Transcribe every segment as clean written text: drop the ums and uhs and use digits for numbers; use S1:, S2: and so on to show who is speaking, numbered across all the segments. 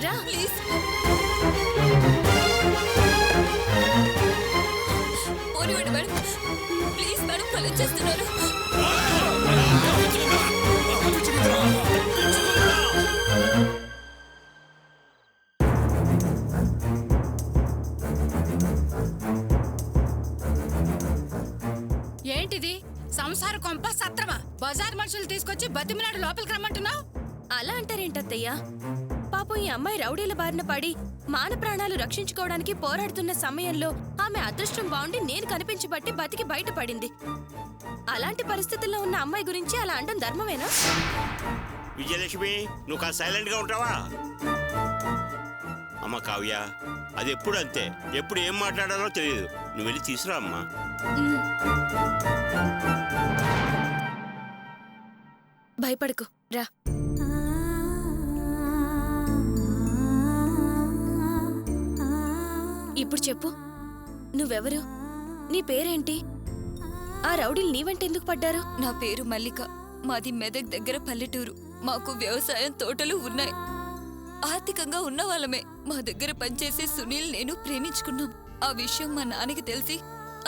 S1: రా please. పోనివ్వండి madam, please madam, వాళ్ళు వచ్చేస్తున్నారు.
S2: ఏంటిది? సంసార కొంప సత్రమా? బజార్ మనుషులు తీసుకొచ్చి బతిమినాడు లోపలికి రమ్మంటున్నావు?
S1: అలా అంటారేంటత్తయ్యా? పాపం ఈ అమ్మాయి రౌడీల బారిన పడి మాన ప్రాణాలు రక్షించుకోవడానికి పోరాడుతున్న సమయంలో ఆమె అదృష్టం బాగుండి నేను కనిపించబట్టి బతికి బయటపడింది. అలాంటి పరిస్థితుల్లో ఉన్న అమ్మాయి గురించి అలా అనడం ధర్మమేనా?
S3: విజయలక్ష్మి, నువ్వు కాస్త సైలెంట్ గా ఉంటావా? అమ్మ కావ్య, అది ఎప్పుడు అంతే, ఎప్పుడు ఏం మాట్లాడాలో తెలియదు. నువ్వు వెళ్ళి తీసురా అమ్మా.
S1: భయపడకు, రా. ఇప్పుడు చెప్పు, నువ్వెవరు? నీ పేరేంటి? ఆ రౌడీలు నీ వెంట ఎందుకు పడ్డారు?
S4: నా పేరు మల్లిక. మాది మెదక్ దగ్గర పల్లెటూరు. మాకు వ్యవసాయం, తోటలు ఉన్నాయి. ఆర్థికంగా ఉన్న వాళ్ళమే. మా దగ్గర పనిచేసే సునీల్ నేను ప్రేమించుకున్నాం. ఆ విషయం మా నాన్నకి తెలిసి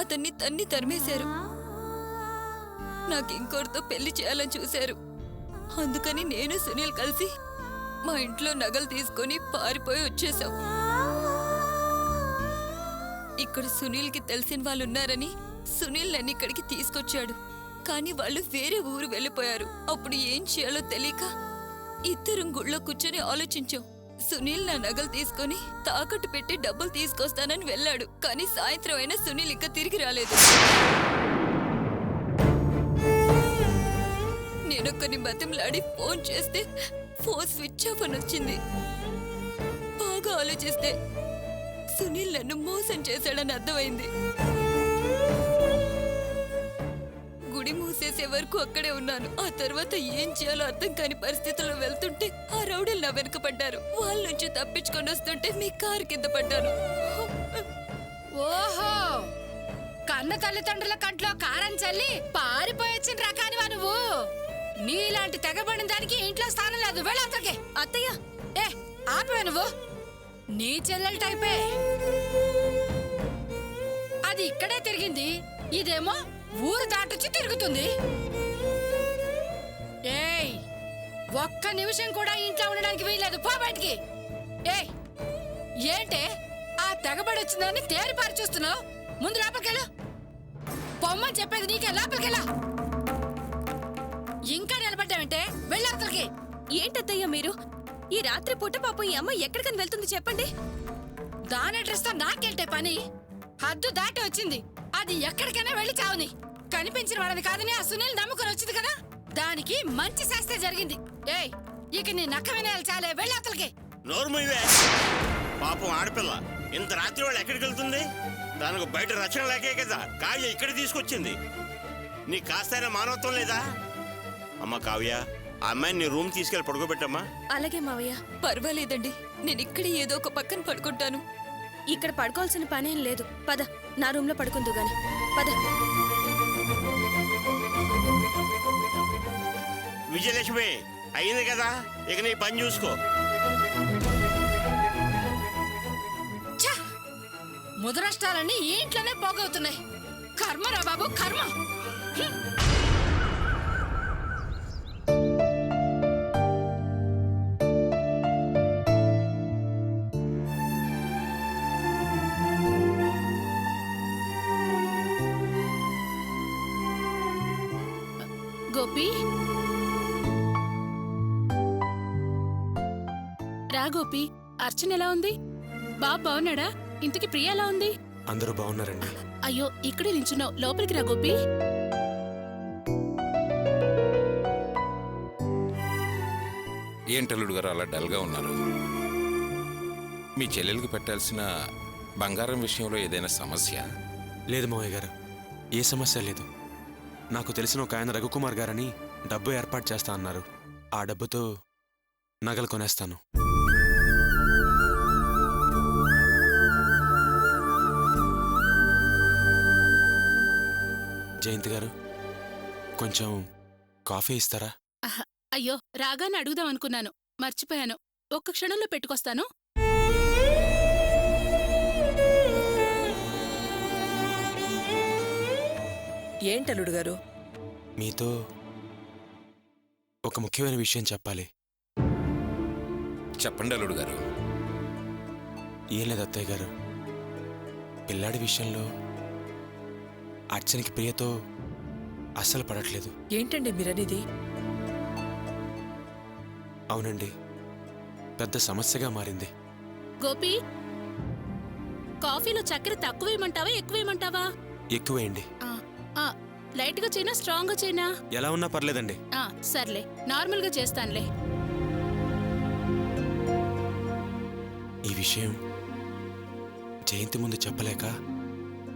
S4: అతన్ని తన్ని తరిమేశారు. నాకింకోరితో పెళ్లి చేయాలని చూశారు. అందుకని నేను సునీల్ కలిసి మా ఇంట్లో నగలు తీసుకొని పారిపోయి వచ్చేసాం. ఇక్కడ సునీల్కి తెలిసిన వాళ్ళు ఉన్నారని సునీల్ నన్ను ఇక్కడికి తీసుకొచ్చాడు. కానీ వాళ్ళు వేరే ఊరు వెళ్ళిపోయారు. అప్పుడు ఏం చేయాలో తెలియక ఇద్దరం గుళ్ళో కూర్చొని ఆలోచించాం. సునీల్ నా నగలు తీసుకొని తాకట్టు పెట్టి డబ్బులు తీసుకొస్తానని వెళ్ళాడు. కానీ సాయంత్రం అయినా సునీల్ ఇంకా తిరిగి రాలేదు. నేనొక్కని బతిమలాడి ఫోన్ చేస్తే ఫోన్ స్విచ్ ఆఫ్ అని వచ్చింది. బాగా ఆలోచిస్తే సునీల్ నన్ను మోసం చేశాడని అర్థమైంది. గుడి మూసేసే వరకు అక్కడే ఉన్నాను. ఆ తర్వాత ఏం చేయాలో అర్థం కాని పరిస్థితుల్లో వెళ్తుంటే ఆ రౌడీలు నా వెనక పడ్డారు. వాళ్ళ నుంచి తప్పించుకొని వస్తుంటే మీ కారు కింద పడ్డాను.
S2: ఓహో, కన్న తల్లిదండ్రుల కంట్లో కారం చల్లి పారిపోయొచ్చిన రకానివా నువ్వు? నీలాంటి తెగబడిన దానికి ఇంట్లో స్థానం లేదు. వెళ్ళంతకే.
S1: అత్తయ్య,
S2: ఏ ఆపవే నువ్వు? నీ చెల్లెల టైపే. అది ఇక్కడే తిరిగింది, ఇదేమో ఊరు దాటొచ్చి తిరుగుతుంది. ఏయ్, ఒక్క నిమిషం కూడా ఇంట్లో ఉండడానికి వీల్లేదు. పో బయటికి. ఏయ్, ఏంటే ఆ తెగబడి వచ్చిందని తేరిపారి చూస్తున్నావు? ముందు లోపలికెళ్ళు. పొమ్మని చెప్పేది నీకే. లోపలికెళ్ళా. ఇంకా నిలబడ్డావంటే వెళ్ళి.
S1: ఏంటత్తయ్య మీరు? ఈ రాత్రి పూట పాపం ఈ అమ్మాయి ఎక్కడికని వెళ్తుంది చెప్పండి.
S2: దాని అడ్రస్ తో నాకేంటే పని? హద్దు దాటి వచ్చింది. అది ఎక్కడికైనా వెళ్ళి చావుని. కనిపించిన వాళ్ళని కాదని ఆ సునీల్ నమ్ముకొని వచ్చింది కదా, దానికి మంచి శాస్త్రే జరిగింది. ఏయ్, ఇక నీ నక్క వినాలి చాలే. వెళ్ళి అతలకి.
S3: నోర్మయ్యే, పాపం ఆడపిల్ల ఇంత రాత్రి వాళ్ళు ఎక్కడికి వెళ్తుంది? దానికి బయట రక్షణ లేకే కదా కావ్య ఇక్కడ తీసుకొచ్చింది. నీ కాస్తైనా మానవత్వం లేదా? అమ్మ కావ్య, ఆ అమ్మాయిని నీ రూమ్ తీసుకెళ్ళి పడుకోబెట్టమ్మా.
S1: అలాగే మావయ్య.
S4: పర్వాలేదండి, నేను ఇక్కడ ఏదో ఒక పక్కన పడుకుంటాను.
S1: ఇక్కడ పడుకోవాల్సిన పనేం లేదు. పద, నా రూమ్ లో పడుకుందు గాని. పద.
S3: విజయలక్ష్మి, అయింది కదా, ఇక నీ పని చూసుకో.
S2: ముదరష్టాలన్నీ ఈ ఇంట్లోనే పోగవుతున్నాయి. కర్మరా బాబు, కర్మ.
S5: గోపి, రా గోపి. అర్చన ఎలా ఉంది? బాబు బాగున్నాడా? ఇంతకి ప్రియ ఎలా ఉంది?
S6: అందరూ బాగున్నారండి.
S5: అయ్యో, ఇక్కడే నించున్నావు. లోపలికి రా గోపి.
S7: ఏంటల్లుడు గారు అలా డల్గా ఉన్నారు? మీ చెల్లెలకు పెట్టాల్సిన బంగారం విషయంలో ఏదైనా సమస్య?
S6: లేదు మావయ్య గారు, ఏ సమస్య లేదు. నాకు తెలిసిన ఒక ఆయన రఘుకుమార్ గారని డబ్బు ఏర్పాటు చేస్తా అన్నారు. ఆ డబ్బుతో నగలు కొనేస్తాను. జయంతి గారు, కొంచెం కాఫీ ఇస్తారా?
S5: అయ్యో, రాగానే అడుగుదాం అనుకున్నాను, మర్చిపోయాను. ఒక్క క్షణంలో పెట్టుకొస్తాను.
S8: ఏంటల్లుడు గారు?
S6: మీతో ఒక ముఖ్యమైన విషయం చెప్పాలి.
S7: చెప్పండి అల్లుడు గారు.
S6: ఏం లేదు అత్తయ్య గారు, పిల్లాడి విషయంలో అర్చనకి ప్రియతో అస్సలు పడట్లేదు.
S8: ఏంటండి మీరనేది?
S6: అవునండి, పెద్ద సమస్యగా మారింది.
S5: గోపి, కాఫీలో చక్కెర తక్కువేయమంటావా ఎక్కువేయమంటావా?
S6: ఎక్కువేయండి.
S5: లైట్గా చేయనా స్ట్రాంగ్గా చేయనా?
S6: ఎలా ఉన్నా పర్లేదండి.
S5: సర్లే, నార్మల్గా చేస్తానులే.
S6: ఈ విషయం జయంతి ముందు చెప్పలేక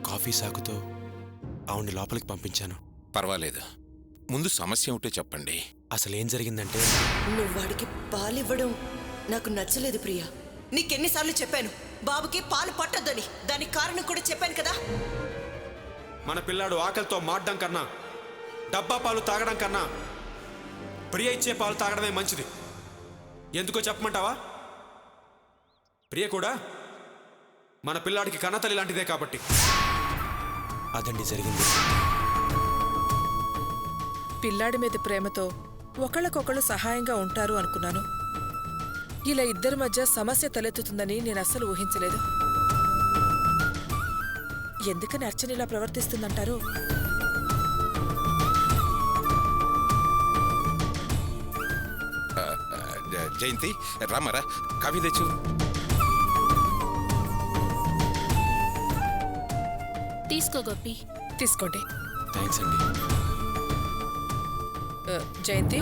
S6: కాఫీ సాకుతో ఆవిడ్ని లోపలికి పంపించాను.
S7: పర్వాలేదు, ముందు సమస్య ఏమిటో చెప్పండి.
S6: అసలేం జరిగిందంటే,
S9: నువ్వు వాడికి పాలివ్వడం నాకు నచ్చలేదు ప్రియా. నీకెన్నిసార్లు చెప్పాను బాబుకి పాలు పట్టొద్దని? దానికి కారణం కూడా చెప్పాను కదా.
S6: మన పిల్లాడు ఆకలితో మాడడం కన్నా, డబ్బా పాలు తాగడం కన్నా ప్రియ ఇచ్చే పాలు తాగడమే మంచిది. ఎందుకో చెప్పమంటావా? ప్రియ కూడా మన పిల్లాడికి కన్నతల్లి లాంటిదే కాబట్టి. అదండి జరిగింది.
S8: పిల్లాడి మీద ప్రేమతో ఒకళ్ళకొకళ్ళు సహాయంగా ఉంటారు అనుకున్నాను. ఇలా ఇద్దరి మధ్య సమస్య తలెత్తుతుందని నేను అస్సలు ఊహించలేదు. ఎందుకని అర్చన ఇలా ప్రవర్తిస్తుందంటారు?
S7: జయంతి, రామారా, కాఫీ తెచ్చు.
S5: తీసుకో గోపి.
S8: తీసుకోండి.
S6: థ్యాంక్స్ అండి.
S8: జయంతి,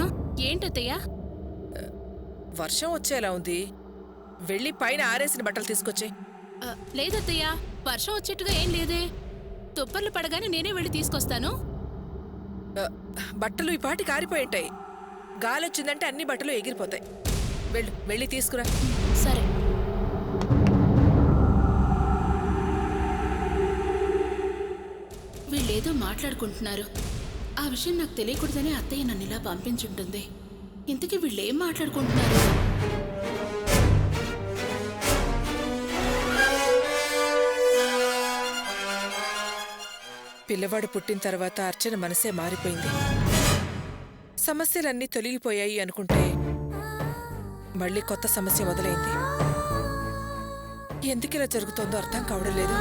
S5: ఏంటత్తయ్యా?
S8: వర్షం వచ్చేలా ఉంది, వెళ్ళి పైన ఆరేసిన బట్టలు తీసుకొచ్చే.
S5: లేదత్తయ్యా, వర్షం వచ్చేట్టుగా ఏం లేదే. తుప్పర్లు పడగానే నేనే వెళ్ళి తీసుకొస్తాను.
S8: బట్టలు ఈ పాటి కారిపోయింటాయి. గాలొచ్చిందంటే అన్ని బట్టలు ఎగిరిపోతాయి. వెళ్ళి తీసుకురా.
S5: సరే. వీళ్ళేదో మాట్లాడుకుంటున్నారు. ఆ విషయం నాకు తెలియకూడదని అత్తయ్య నన్ను ఇలా పంపించుంటుంది. ఇంతకీ వీళ్ళేం మాట్లాడుకుంటున్నారు?
S8: పిల్లవాడు పుట్టిన తర్వాత అర్చన మనసే మారిపోయింది. సమస్యలన్నీ తొలగిపోయాయి అనుకుంటే మళ్ళీ కొత్త సమస్య మొదలైంది. ఎందుకిలా జరుగుతోందో అర్థం కావడం లేదు.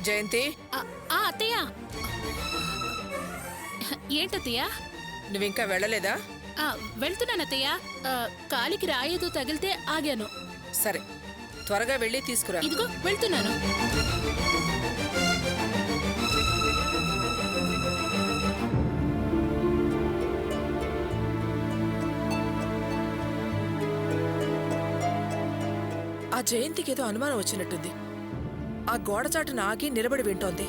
S8: జయంతి,
S5: అత్తయ్య. ఏంటత్తయ్య?
S8: నువ్వింకా వెళ్ళలేదా?
S5: వెళ్తున్నానత్తయ్య. కాలికి రాయేదో తగిలితే ఆగాను.
S8: సరే, త్వరగా వెళ్ళి తీసుకురా.
S5: ఇదిగో వెళ్తున్నాను.
S8: ఆ జయంతికి ఏదో అనుమానం వచ్చినట్టుంది. ఆ గోడచాటున ఆగి నిలబడి వింటోంది.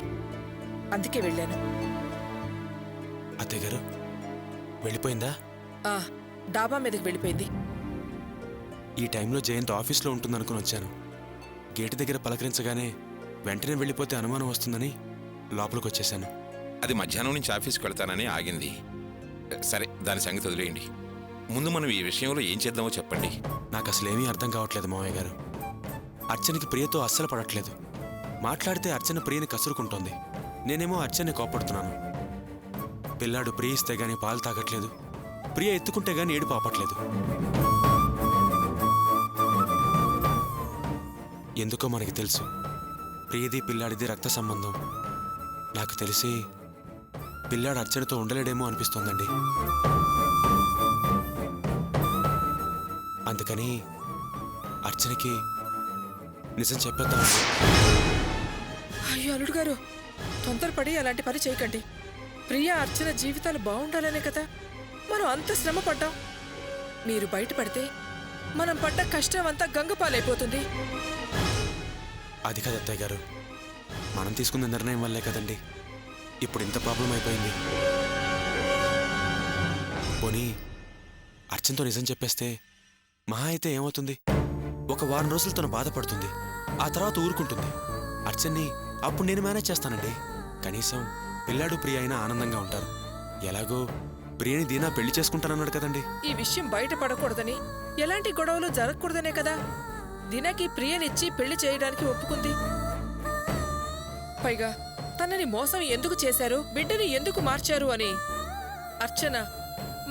S8: అందుకే వెళ్ళాను.
S6: అత్తయ్య గారు వెళ్ళిపోయిందా?
S8: డాబా మీదకి వెళ్ళిపోయింది.
S6: ఈ టైంలో జయంత్ ఆఫీస్లో ఉంటుందనుకుని వచ్చాను. గేటు దగ్గర పలకరించగానే వెంటనే వెళ్ళిపోతే అనుమానం వస్తుందని లోపలికి వచ్చేసాను.
S7: అది మధ్యాహ్నం నుంచి ఆఫీస్కి వెళ్తానని ఆగింది. సరే, దాని సంగతి వదిలేయండి. ముందు మనం ఈ విషయంలో ఏం చేద్దామో చెప్పండి.
S6: నాకు అసలేమీ అర్థం కావట్లేదు మావయ్య గారు. అర్చనకి ప్రియతో అస్సలు పడట్లేదు. మాట్లాడితే అర్చన ప్రియని కసురుకుంటోంది. నేనేమో అర్చనని కోపడుతున్నాను. పిల్లాడు ప్రియ ఇస్తే గానీ పాలు తాగట్లేదు. ప్రియ ఎత్తుకుంటే గానీ ఏడు పాపట్లేదు. ఎందుకో మనకి తెలుసు, ప్రియది పిల్లాడిది రక్త సంబంధం. నాకు తెలిసి పిల్లాడు అర్చనతో ఉండలేడేమో అనిపిస్తోందండి. అందుకని అర్చనకి నిజం చెప్పేద్దామండి.
S8: అయ్యో అల్లుడు గారు, తొందరపడి అలాంటి పని చేయకండి. ప్రియ అర్చన జీవితాలు బాగుండాలనే కదా మనం అంత శ్రమ పడ్డాం. మీరు బయటపడితే మనం పడ్డ కష్టం అంతా గంగపాలైపోతుంది.
S6: అది కదా అత్తయ్య గారు, మనం తీసుకున్న నిర్ణయం వల్లే కదండి ఇప్పుడు ఇంత ప్రాబ్లం అయిపోయింది. పోనీ అర్చనతో నిజం చెప్పేస్తే మహా అయితే ఏమవుతుంది? ఒక వారం రోజులు తను బాధపడుతుంది, ఆ తర్వాత ఊరుకుంటుంది. అర్చన్ని అప్పుడు నేను మేనేజ్ చేస్తానండి. కనీసం పిల్లాడు ప్రియ అయినా ఆనందంగా ఉంటారు. ఎలాగో ప్రియని దీనా పెళ్లి చేసుకుంటానన్నాడు కదండి.
S8: ఈ విషయం బయటపడకూడదని, ఎలాంటి గొడవలు జరగకూడదనే కదా దినాకి ప్రియనిచ్చి పెళ్లి చేయడానికి ఒప్పుకుంది. పైగా తనని మోసం ఎందుకు చేశారు, బిడ్డని ఎందుకు మార్చారు అని అర్చన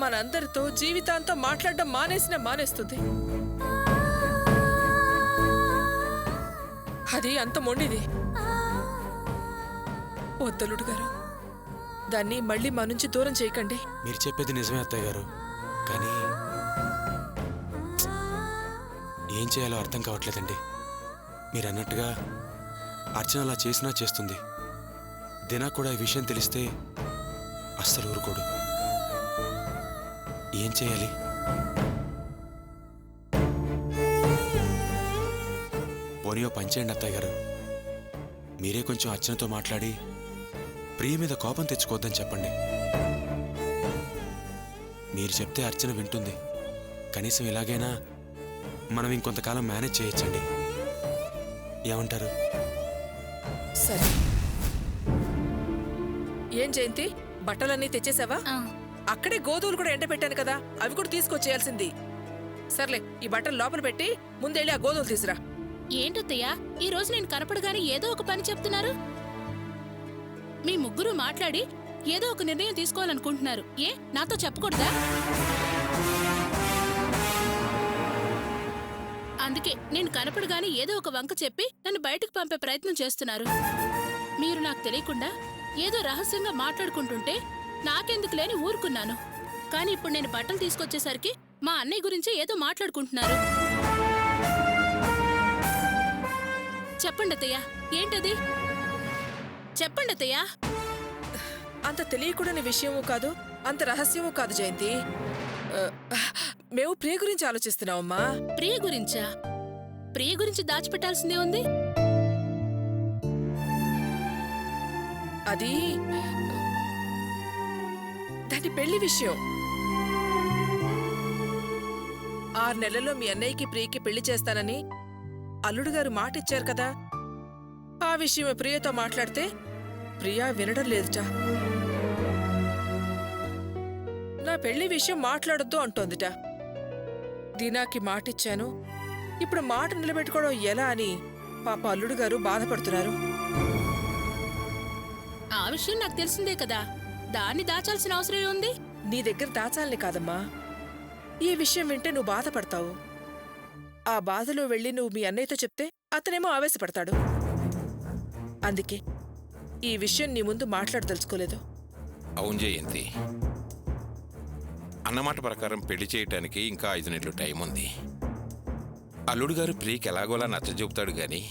S8: మనందరితో జీవితాంతం మాట్లాడడం మానేస్తుంది. అది అంత మొండిది. వద్దలుడు గారు, దాన్ని మళ్ళీ మా నుంచి దూరం చేయకండి.
S6: మీరు చెప్పేది నిజమే అత్తయ్య గారు, కానీ ఏం చేయాలో అర్థం కావట్లేదండి. మీరు అన్నట్టుగా అర్చన అలా చేసినా చేస్తుంది. దినా కూడా ఈ విషయం తెలిస్తే అస్సలు ఊరుకోడు. ఏం చేయాలి? పోనీయో పంచేయండి అత్తయ్య గారు. మీరే కొంచెం అర్చనతో మాట్లాడి ప్రియ మీద కోపం తెచ్చుకోవద్దని చెప్పండి. మీరు చెప్తే అర్చన వింటుంది. కనీసం ఇలాగైనా మనం ఇంకొంతకాలం మేనేజ్ చేయొచ్చండి. ఏమంటారు?
S8: సరే. ఏం జయంతి, బట్టలన్నీ తెచ్చేసావా? అక్కడే గోధువులు కూడా ఎండబెట్టాను కదా, అవి కూడా తీసుకొచ్చేయాల్సింది. సర్లే, ఈ బట్టలు లోపల పెట్టి ముందెళ్ళి ఆ గోధువులు తీసురా.
S5: ఏంటత్తయ్యా ఈ రోజు నేను కనపడగానే ఏదో ఒక పని చెప్తున్నారు. మీ ముగ్గురు మాట్లాడి ఏదో ఒక నిర్ణయం తీసుకోవాలనుకుంటున్నారు. నాతో చెప్పకూడదా? అందుకే నేను కనపడగానే ఏదో ఒక వంక చెప్పి నన్ను బయటకు పంపే ప్రయత్నం చేస్తున్నారు. మీరు నాకు తెలియకుండా ఏదో రహస్యంగా మాట్లాడుకుంటుంటే నాకెందుకు లేని ఊరుకున్నాను. కానీ ఇప్పుడు నేను బట్టలు తీసుకొచ్చేసరికి మా అన్నయ్య గురించే ఏదో మాట్లాడుకుంటున్నారు. చెప్పండి అత్తయ్య, ఏంటది? చెప్పండి అత్తయ్య.
S8: అంత తెలియకూడని విషయమూ కాదు, అంత రహస్యమూ కాదు జయంతి. మేము ప్రియ గురించి ఆలోచిస్తున్నామమ్మా.
S5: ప్రియ గురించా? ప్రియ గురించి దాచిపెట్టాల్సిందే ఉంది.
S8: అది దాని పెళ్లి విషయం. 6 నెలల్లో మీ అన్నయ్యకి ప్రియకి పెళ్లి చేస్తానని అల్లుడు గారు మాట ఇచ్చారు కదా. ఆ విషయమే ప్రియతో మాట్లాడితే ప్రియా వినడం లేదుట. నా పెళ్లి విషయం మాట్లాడొద్దు అంటోందిట. దీనాకి మాటిచ్చాను, ఇప్పుడు మాట నిలబెట్టుకోవడం ఎలా అని పాప అల్లుడు గారు బాధపడుతున్నారు.
S5: ఆ విషయం నాకు తెలిసిందే కదా, దాన్ని దాచాల్సిన అవసరం ఉంది.
S8: నీ దగ్గర దాచాలని కాదమ్మా, ఈ విషయం వింటే నువ్వు బాధపడతావు. ఆ బాధలో వెళ్ళి నువ్వు మీ అన్నయ్యతో చెప్తే అతనేమో ఆవేశపడతాడు. అందుకే ఈ విషయం నీ ముందు మాట్లాడదలుచుకోలేదు.
S7: అవును జయంతి, అన్నమాట ప్రకారం పెళ్లి చేయటానికి ఇంకా 5 నెలలు టైం ఉంది. అల్లుడు గారు ప్రియకి ఎలాగోలా నచ్చజెపుతాడు గాని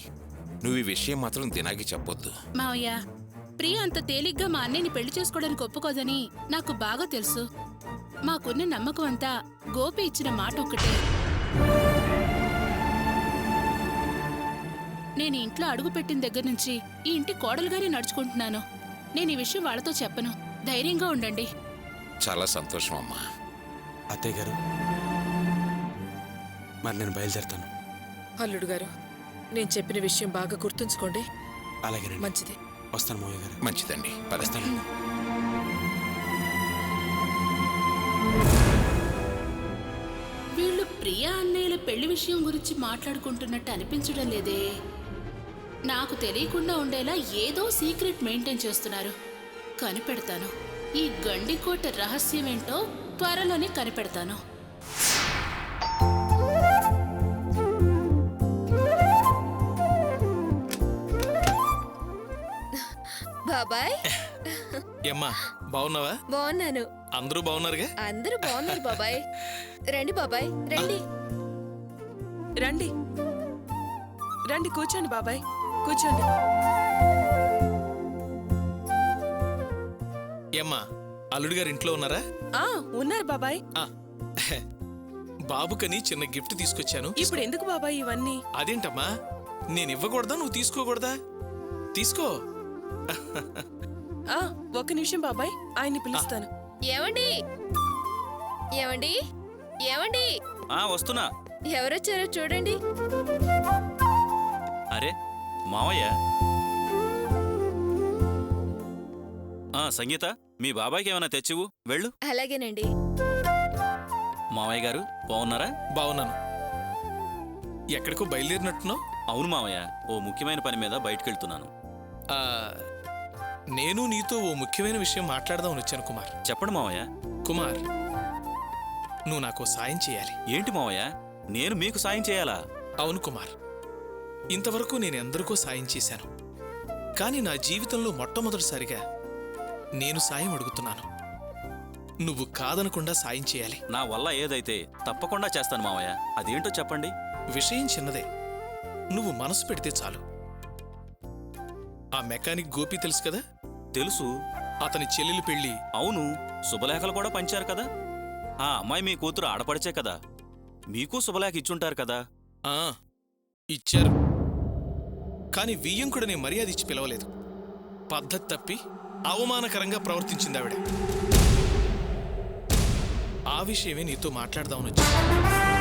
S7: నువ్వు ఈ విషయం మాత్రం దినాకి చెప్పొద్దు.
S5: మావయ్య, ప్రియ అంత తేలిగ్గా మా అన్నయ్యని పెళ్లి చేసుకోవడానికి ఒప్పుకోదని నాకు బాగా తెలుసు. మాకున్న నమ్మకం అంతా గోపి ఇచ్చిన మాట ఒక్కటే. నేను ఇంట్లో అడుగు పెట్టిన దగ్గర నుంచి ఈ ఇంటి కోడలుగానే నడుచుకుంటున్నాను. నేను ఈ విషయం వాళ్ళతో చెప్పను. ధైర్యంగా ఉండండి.
S7: చాలా సంతోషం అమ్మా.
S6: అత్తయ్య గారు, మరి నేను బయలుదేరుతాను.
S8: అల్లుడు గారు, నేను చెప్పిన విషయం బాగా గుర్తుంచుకోండి.
S6: అలాగేనండి.
S8: మంచిది.
S6: వస్తాను మావయ్య గారు.
S7: మంచిదండి.
S6: వస్తానండి.
S5: వీళ్ళు ప్రియా అన్నయ్యల పెళ్లి విషయం గురించి మాట్లాడుకుంటున్నట్టు అనిపించడం లేదే. నాకు తెలియకుండా ఉండేలా ఏదో సీక్రెట్ మెయింటైన్ చేస్తున్నారు. కనిపెడతాను. ఈ గండికోట రహస్యమేంటో త్వరలోనే కనిపెడతాను.
S1: బాబాయ్,
S10: ఏమ్మా బాగున్నావా?
S1: బాగున్నాను.
S10: అందరూ బాగున్నారుగా?
S1: అందరూ బాగున్నారు బాబాయ్. రండి బాబాయ్, రండి.
S8: రండి రండి, కూర్చోండి బాబాయ్, కూర్చోండి.
S10: ఏమ్మా అల్లుడు గారు ఇంట్లో ఉన్నారా?
S8: ఉన్నారు బాబాయ్.
S10: బాబుకని చిన్న గిఫ్ట్ తీసుకొచ్చాను.
S8: ఇప్పుడు ఎందుకు బాబాయ్ ఇవన్నీ?
S10: అదేంటమ్మా, నేను ఇవ్వకూడదా, నువ్వు తీసుకోకూడదా? తీసుకో.
S8: ఒక నిమిషం బాబాయ్, ఆయన్ని పిలుస్తాను.
S1: ఏమండి ఏమండి ఏమండి,
S11: వస్తున్నా.
S1: ఎవరొచ్చారో చూడండి.
S11: అరే మావయ్య, సంగీత మీ బాబాయ్కి ఏమైనా తెచ్చివు వెళ్ళు.
S1: అలాగేనండి.
S11: మావయ్య గారు బాగున్నారా?
S10: బాగున్నాను. ఎక్కడికో బయలుదేరినట్టున్నావు?
S11: అవును మావయ్య, ఓ ముఖ్యమైన పని మీద బయటకెళ్తున్నాను.
S10: ఆ, నేను నీతో ఓ ముఖ్యమైన విషయం మాట్లాడదామని వచ్చాను కుమార్.
S11: చెప్పండి మావయ్య.
S10: కుమార్, నువ్వు నాకు సాయం చేయాలి.
S11: ఏంటి మావయ్య, నేను మీకు సాయం చేయాలా?
S10: అవును కుమార్, ఇంతవరకు నేను ఎందరికో సాయం చేశాను, కానీ నా జీవితంలో మొట్టమొదటిసారిగా నేను సాయం అడుగుతున్నాను. నువ్వు కాదనకుండా సాయం చేయాలి.
S11: నా వల్ల ఏదైతే తప్పకుండా చేస్తాను మావయ్య. అదేంటో చెప్పండి.
S10: విషయం చిన్నదే, నువ్వు మనసు పెడితే చాలు. ఆ మెకానిక్ గోపి తెలుసు కదా?
S11: తెలుసు.
S10: అతని చెల్లెలు పెళ్లి.
S11: అవును, శుభలేఖలు కూడా పంచారు కదా. ఆ అమ్మాయి మీ కూతురు ఆడపడిచే కదా. మీకు శుభలేఖ ఇచ్చుంటారు కదా.
S10: ఆ, ఇచ్చారు. కాని వియ్యంకుడనే మర్యాద ఇచ్చి పిలవలేదు. పద్ధతి తప్పి అవమానకరంగా ప్రవర్తించింది ఆవిడ. ఆ విషయమే నీతో మాట్లాడదామని వచ్చాను.